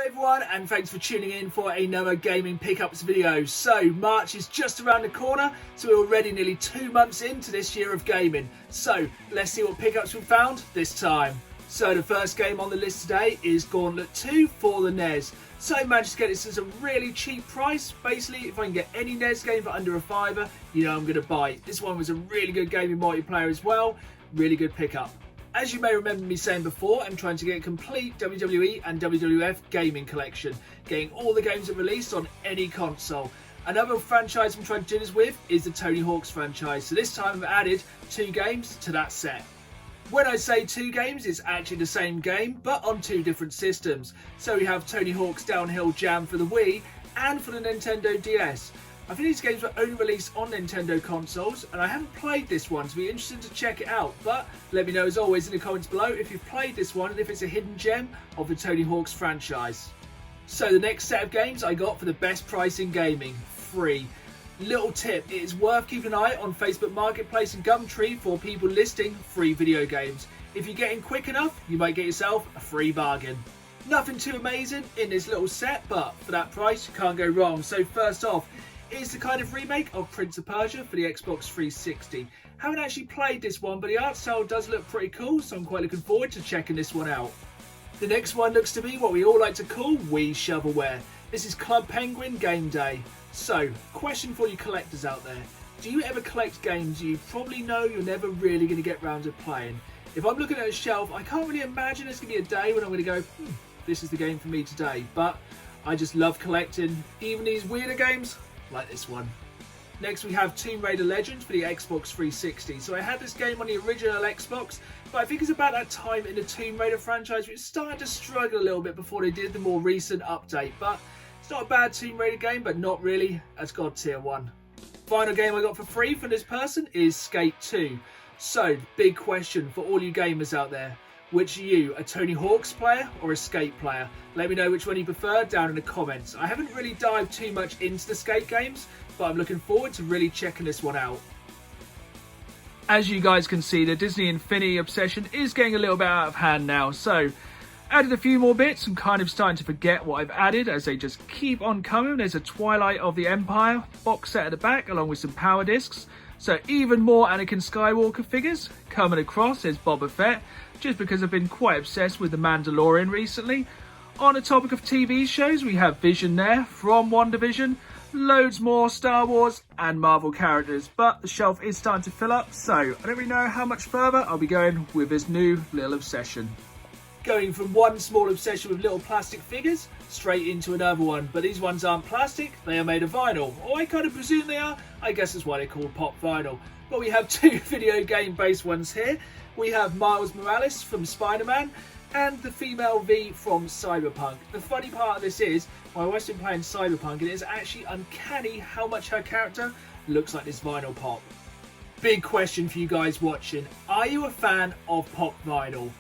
everyone, and thanks for tuning in for another gaming pickups video. So March is just around the corner, so we're already nearly 2 months into this year of gaming. So let's see what pickups we've found this time. So the first game on the list today is Gauntlet 2 for the NES. So I managed to get this at a really cheap price. Basically, if I can get any NES game for under a £5, you know I'm going to buy it. This one was a really good game in multiplayer as well. Really good pickup. As you may remember me saying before, I'm trying to get a complete WWE and WWF gaming collection, getting all the games that are released on any console. Another franchise I'm trying to do this with is the Tony Hawk's franchise, so this time I've added 2 games to that set. When I say 2 games, it's actually the same game, but on 2 different systems. So we have Tony Hawk's Downhill Jam for the Wii and for the Nintendo DS. I think these games were only released on Nintendo consoles, and I haven't played this one, so be interested to check it out. But let me know as always in the comments below if you've played this one and if it's a hidden gem of the Tony Hawk's franchise. So the next set of games I got for the best price in gaming, free. Little tip, it is worth keeping an eye on Facebook Marketplace and Gumtree for people listing free video games. If you get in quick enough, you might get yourself a free bargain. Nothing too amazing in this little set, but for that price you can't go wrong. So first off, it's the kind of remake of Prince of Persia for the Xbox 360. Haven't actually played this one, but the art style does look pretty cool, so I'm quite looking forward to checking this one out. The next one looks to be what we all like to call Wii shovelware. This is Club Penguin Game Day. So, question for you collectors out there. Do you ever collect games you probably know you're never really going to get round to playing? If I'm looking at a shelf, I can't really imagine there's going to be a day when I'm going to go, this is the game for me today. But I just love collecting even these weirder games like this one. Next we have Tomb Raider Legends for the Xbox 360. So I had this game on the original Xbox, but I think it's about that time in the Tomb Raider franchise which started to struggle a little bit before they did the more recent update. But it's not a bad Tomb Raider game, but not really as God tier 1. Final game I got for free from this person is Skate 2. So, big question for all you gamers out there. Which are you, a Tony Hawk's player or a Skate player? Let me know which one you prefer down in the comments. I haven't really dived too much into the Skate games, but I'm looking forward to really checking this one out. As you guys can see, the Disney Infinity obsession is getting a little bit out of hand now. So, added a few more bits and kind of starting to forget what I've added as they just keep on coming. There's a Twilight of the Empire box set at the back along with some power discs. So even more Anakin Skywalker figures coming across. There's Boba Fett, just because I've been quite obsessed with The Mandalorian recently. On the topic of TV shows, we have Vision there from WandaVision. Loads more Star Wars and Marvel characters, but the shelf is starting to fill up, so I don't really know how much further I'll be going with this new little obsession. Going from one small obsession with little plastic figures straight into another one, but these ones aren't plastic, they are made of vinyl, or I kind of presume they are. I guess that's why they're called pop vinyl. But we have 2 video game based ones here. We have Miles Morales from Spider-Man and the female V from Cyberpunk. The funny part of this is my wife's been playing Cyberpunk and it is actually uncanny how much her character looks like this vinyl pop. Big question for you guys watching, are you a fan of pop vinyl?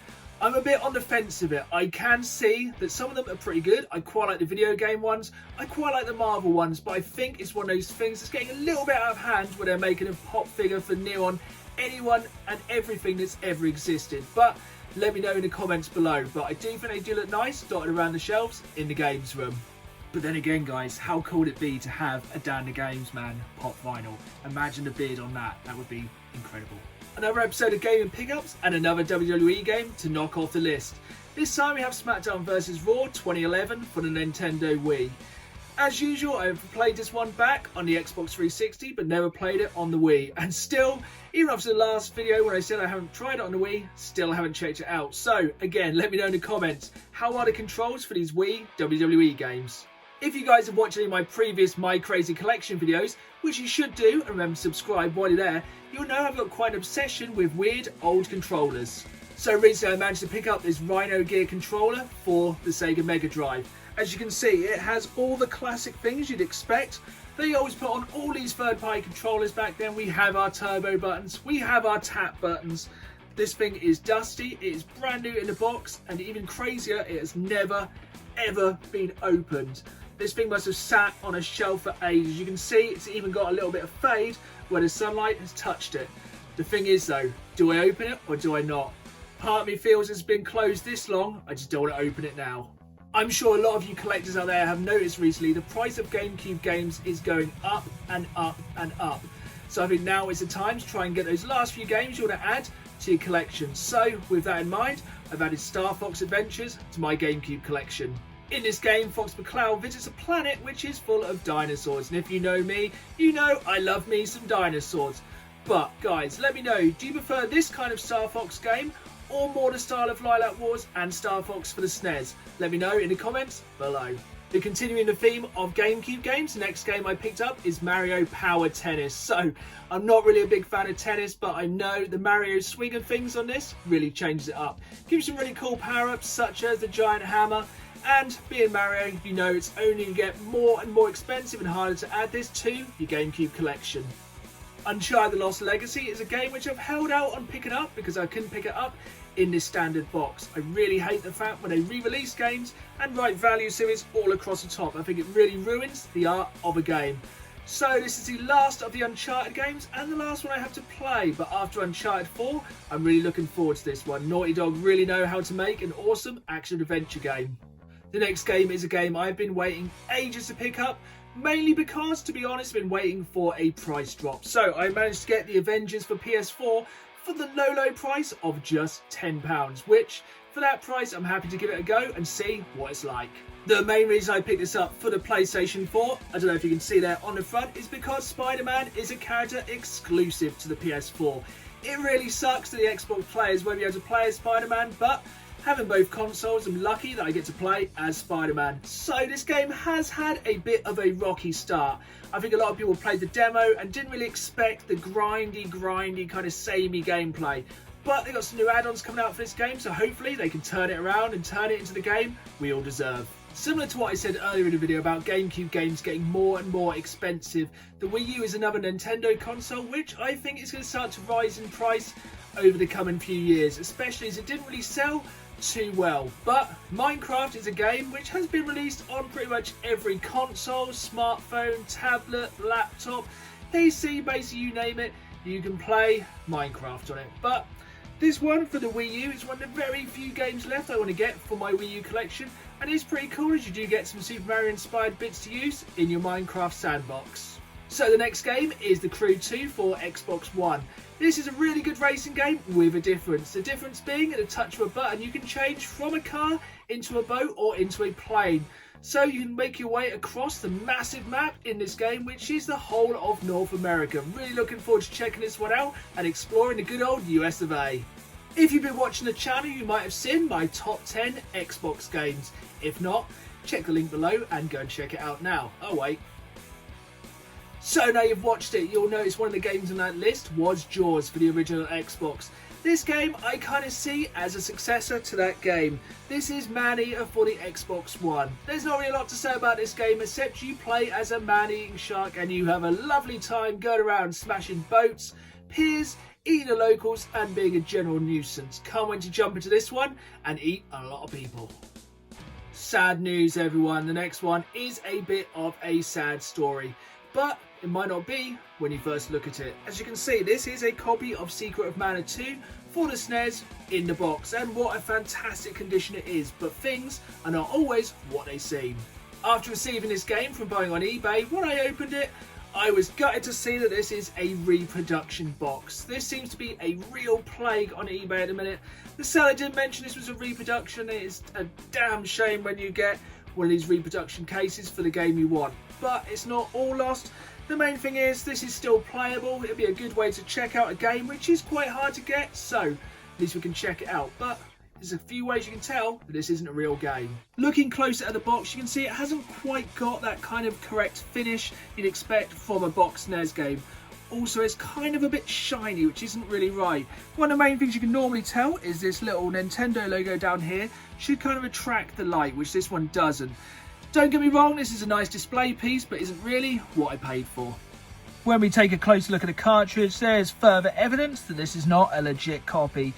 I'm a bit on the fence of it. I can see that some of them are pretty good. I quite like the video game ones. I quite like the Marvel ones, but I think it's one of those things that's getting a little bit out of hand where they're making a pop figure for near on anyone and everything that's ever existed. But let me know in the comments below. But I do think they do look nice dotted around the shelves in the games room. But then again guys, how cool would it be to have a Dan the Games Man pop vinyl? Imagine the beard on that. That would be incredible. Another episode of Gaming Pickups and another WWE game to knock off the list. This time we have Smackdown vs Raw 2011 for the Nintendo Wii. As usual, I've played this one back on the Xbox 360 but never played it on the Wii. And still, even after the last video when I said I haven't tried it on the Wii, still haven't checked it out. So again, let me know in the comments, how are the controls for these Wii WWE games? If you guys have watched any of my previous My Crazy Collection videos, which you should do, and remember to subscribe while you're there, you'll know I've got quite an obsession with weird old controllers. So recently I managed to pick up this Rhino gear controller for the Sega Mega Drive. As you can see, it has all the classic things you'd expect. They always put on all these third-party controllers back then. We have our turbo buttons, we have our tap buttons. This thing is dusty, it is brand new in the box, and even crazier, it has never, ever been opened. This thing must have sat on a shelf for ages. You can see it's even got a little bit of fade where the sunlight has touched it. The thing is though, do I open it or do I not? Part of me feels it's been closed this long, I just don't want to open it now. I'm sure a lot of you collectors out there have noticed recently the price of GameCube games is going up and up and up. So I think now is the time to try and get those last few games you want to add to your collection. So with that in mind, I've added Star Fox Adventures to my GameCube collection. In this game, Fox McCloud visits a planet which is full of dinosaurs. And if you know me, you know I love me some dinosaurs. But guys, let me know, do you prefer this kind of Star Fox game or more the style of Lilac Wars and Star Fox for the SNES? Let me know in the comments below. But continuing the theme of GameCube games, the next game I picked up is Mario Power Tennis. So, I'm not really a big fan of tennis, but I know the Mario swing and things on this really changes it up. Gives you some really cool power-ups such as the giant hammer, and being Mario, you know it's only going to get more and more expensive and harder to add this to your GameCube collection. Uncharted The Lost Legacy is a game which I've held out on picking up because I couldn't pick it up in this standard box. I really hate the fact when they re-release games and write value series all across the top. I think it really ruins the art of a game. So this is the last of the Uncharted games and the last one I have to play, but after Uncharted 4, I'm really looking forward to this one. Naughty Dog really know how to make an awesome action-adventure game. The next game is a game I've been waiting ages to pick up, mainly because, to be honest, I've been waiting for a price drop. So I managed to get the Avengers for PS4 for the low price of just £10, which for that price I'm happy to give it a go and see what it's like. The main reason I picked this up for the PlayStation 4, I don't know if you can see there on the front, is because Spider-Man is a character exclusive to the PS4. It really sucks to the Xbox players won't be able to play as Spider-Man, but having both consoles, I'm lucky that I get to play as Spider-Man. So this game has had a bit of a rocky start. I think a lot of people played the demo and didn't really expect the grindy kind of samey gameplay. But they got some new add-ons coming out for this game, so hopefully they can turn it around and turn it into the game we all deserve. Similar to what I said earlier in the video about GameCube games getting more and more expensive, the Wii U is another Nintendo console which I think is going to start to rise in price over the coming few years, especially as it didn't really sell too well. But Minecraft is a game which has been released on pretty much every console, smartphone, tablet, laptop, PC, basically you name it, you can play Minecraft on it. But this one for the Wii U is one of the very few games left I want to get for my Wii U collection, and it's pretty cool as you do get some Super Mario inspired bits to use in your Minecraft sandbox. So the next game is The Crew 2 for Xbox One. This is a really good racing game with a difference. The difference being at a touch of a button you can change from a car into a boat or into a plane. So you can make your way across the massive map in this game, which is the whole of North America. Really looking forward to checking this one out and exploring the good old US of A. If you've been watching the channel, you might have seen my top 10 Xbox games. If not, check the link below and go and check it out now. Oh wait. So now you've watched it, you'll notice one of the games on that list was Jaws for the original Xbox. This game I kind of see as a successor to that game. This is Man-Eater for the Xbox One. There's not really a lot to say about this game except you play as a man-eating shark and you have a lovely time going around smashing boats, piers, eating the locals and being a general nuisance. Can't wait to jump into this one and eat a lot of people. Sad news everyone, the next one is a bit of a sad story, but it might not be when you first look at it. As you can see, this is a copy of Secret of Mana 2 for the SNES in the box, and what a fantastic condition it is, but things are not always what they seem. After receiving this game from buying on eBay, when I opened it, I was gutted to see that this is a reproduction box. This seems to be a real plague on eBay at the minute. The seller did mention this was a reproduction. It is a damn shame when you get one of these reproduction cases for the game you want. But it's not all lost. The main thing is this is still playable. It'll be a good way to check out a game which is quite hard to get, so at least we can check it out. But there's a few ways you can tell that this isn't a real game. Looking closer at the box, you can see it hasn't quite got that kind of correct finish you'd expect from a box SNES game. Also, it's kind of a bit shiny, which isn't really right. One of the main things you can normally tell is this little Nintendo logo down here should kind of attract the light, which this one doesn't. Don't get me wrong, this is a nice display piece, but isn't really what I paid for. When we take a closer look at the cartridge, there's further evidence that this is not a legit copy.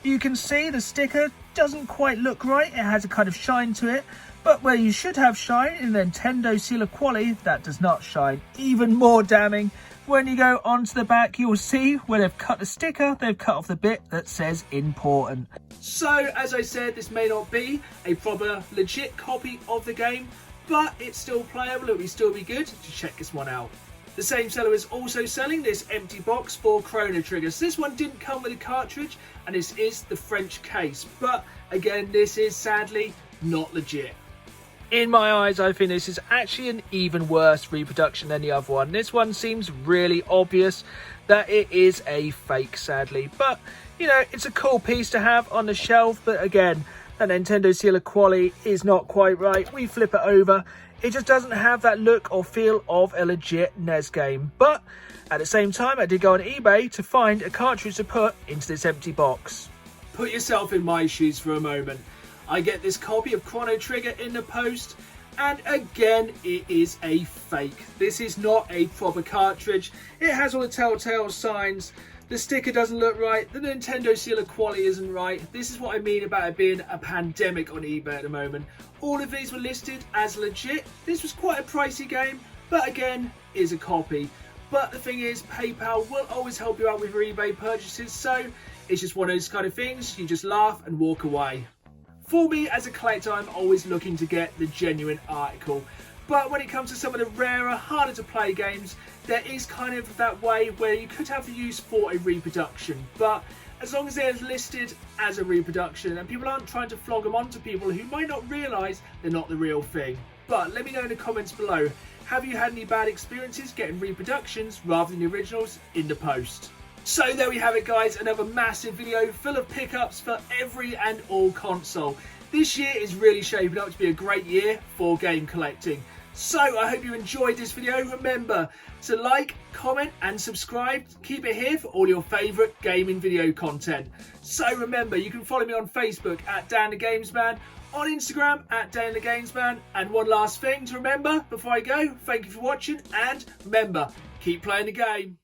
You can see the sticker doesn't quite look right, it has a kind of shine to it, but where you should have shine in the Nintendo seal of quality, that does not shine. Even more damning, when you go onto the back, you'll see where they've cut the sticker, they've cut off the bit that says important. So, as I said, this may not be a proper, legit copy of the game, but it's still playable. It will still be good to check this one out. The same seller is also selling this empty box for Chrono Triggers. This one didn't come with a cartridge, and this is the French case. But again, this is sadly not legit. In my eyes, I think this is actually an even worse reproduction than the other one. This one seems really obvious that it is a fake, sadly. But, you know, it's a cool piece to have on the shelf. But again, the Nintendo seal of quality is not quite right. We flip it over, it just doesn't have that look or feel of a legit NES game. But at the same time, I did go on eBay to find a cartridge to put into this empty box. Put yourself in my shoes for a moment. I get this copy of Chrono Trigger in the post, and again, it is a fake. This is not a proper cartridge. It has all the telltale signs. The sticker doesn't look right. The Nintendo seal of quality isn't right. This is what I mean about it being a pandemic on eBay at the moment. All of these were listed as legit. This was quite a pricey game, but again, is a copy. But the thing is, PayPal will always help you out with your eBay purchases, so it's just one of those kind of things. You just laugh and walk away. For me, as a collector, I'm always looking to get the genuine article. But when it comes to some of the rarer, harder to play games, there is kind of that way where you could have the use for a reproduction. But as long as they're listed as a reproduction and people aren't trying to flog them onto people who might not realise they're not the real thing. But let me know in the comments below, have you had any bad experiences getting reproductions rather than the originals in the post? So there we have it, guys, another massive video full of pickups for every and all console. This year is really shaping up to be a great year for game collecting. So I hope you enjoyed this video. Remember to like, comment and subscribe. Keep it here for all your favourite gaming video content. So remember, you can follow me on Facebook at Dan the Games Man, on Instagram at Dan the Games Man. And one last thing to remember before I go, thank you for watching, and remember, keep playing the game.